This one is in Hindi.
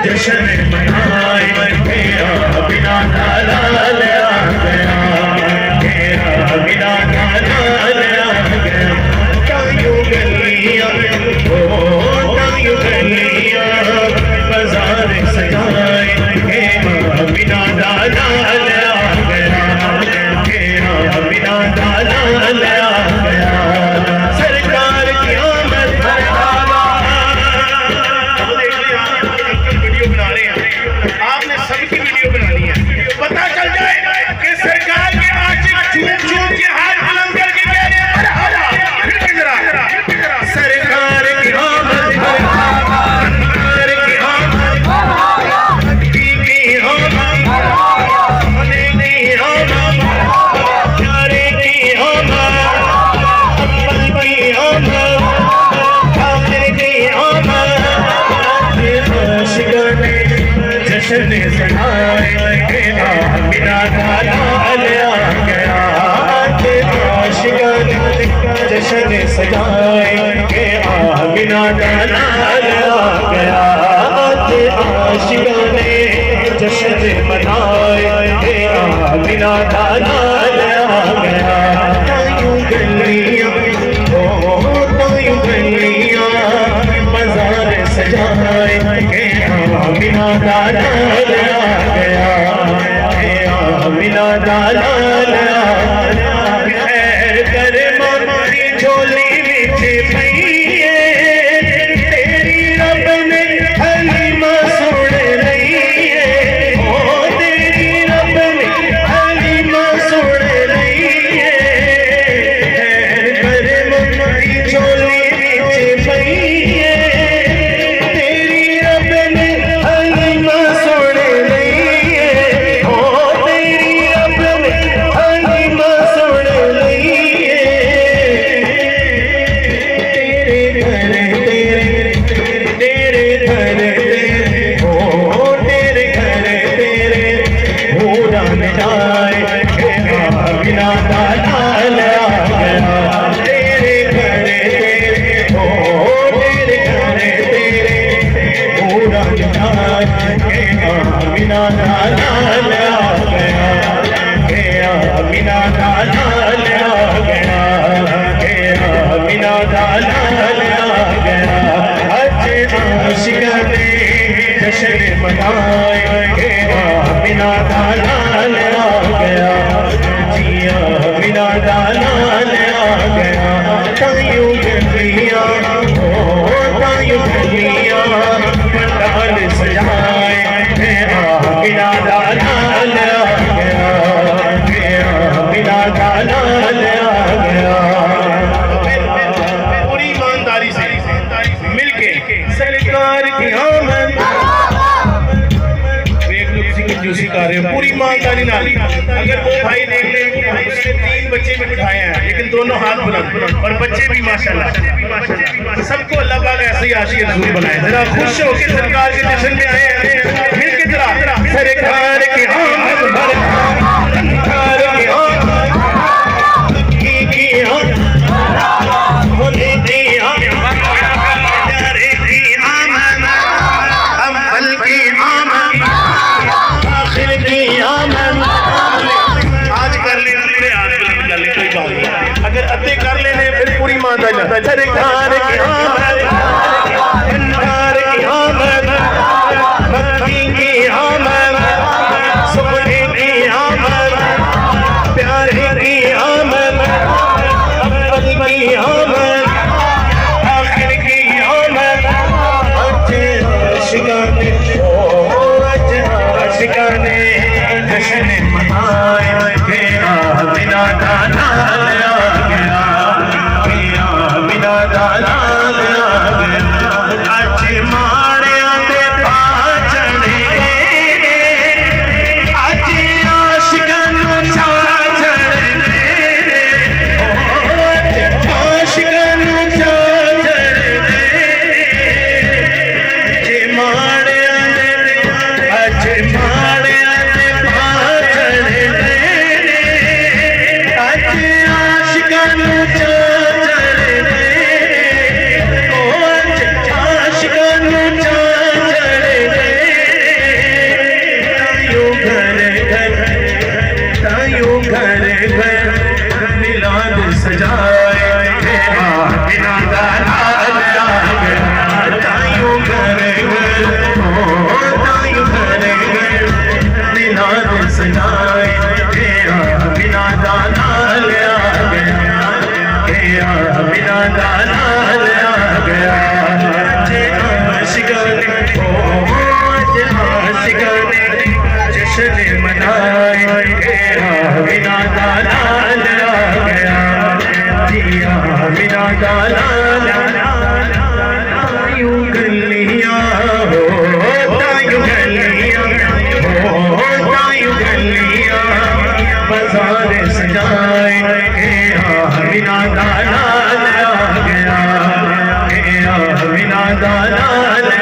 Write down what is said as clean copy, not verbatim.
जश्न मनाए बिना लाल आ गया, बिना लाल आ गया। तायूं गलियां तायूं गलियां बाजार सजाए बिना लाल आ गया, बिना लाल आ गया। सरकार की आमद आपने सबकी वीडियो बनानी है, पता चल जाए कि सरकार के आशिक झूम झूम के हाथ बुलंद करके कह रहे हैं मरहबा। फिर से जरा सरकार की आमद, सरकार की आमद, की आमद, होने की आमद, प्यारे की आमद, अब्बल की आमद, आखिर की आमद। आशिकाने जश्न सनाए बिना लाल आ गया, आशिकाने जश्न सजाए बिना लाल आ गया। आशिकाने जश्न मनाए बिना लाल आ गया। तायूं गलियां तायूं गलियां बाजार सजाए बिना लाल आ गया, बिना लाल आ गया। खैर कर मोरी झोली विच पईए तेरी रब ने हलीमा सुन लई है, ओ तेरी रब ने हलीमा सुन लई है। खैर कर मोरी झोली विच पईए तेरी रब ने हलीमा सुन लई है, ओ तेरी रब ने हलीमा सुन लई है। तेरे घर तेरे घर तेरे ओ तेरे घर तेरे पूरा मिटाए बिना लाल आ गया। तेरे घर तेरे ओ तेरे घर तेरे पूरा मिटाए बिना लाल आ गया, बिना लाल आ गया, बिना लाल आ गया। आज आशिकाने जश्न मनाए बिना लाल आ गया, जिया बिना लाल आ गया। तायूं गलियां तायूं गलियां पंडाल सजाए बिना लाल आ गया, बिना लाल आ गया। पूरी ईमानदारी से मिलके सरकार की आमद कंजूसी कर रहे हो पूरी ईमानदारी नाल। अगर वो भाई देख ले उसने 3 बच्चे भी उठाए हैं लेकिन दोनों हाथ बुलंद और बच्चे भी माशाल्लाह। सबको अल्लाह पाक ऐसे ही आशिक रसूल बनाए। जरा खुश होकर सरकार के जश्न में आए हैं मिलके जरा सरकार की आमद, सरकार की आमद, की आमद, होने की आमद, प्यारे की आमद, अव्वल की आमद, आखिर की आमद। आज कर लेना पूरे हाथ बुलंद कर ले, कोई बात नहीं। अगर अद्धे कर लेने फिर पूरी ईमानदारी लगता है। सरकार की आमद, भंडार की आमद, भक्ति की आमद, सुपने की आमद, प्यारे की आमद, अव्वल की आमद, आखिर की आमद। आशिकाने जश्न मनाए बिना लाल आ गया, बिना लाल आ गया। दाना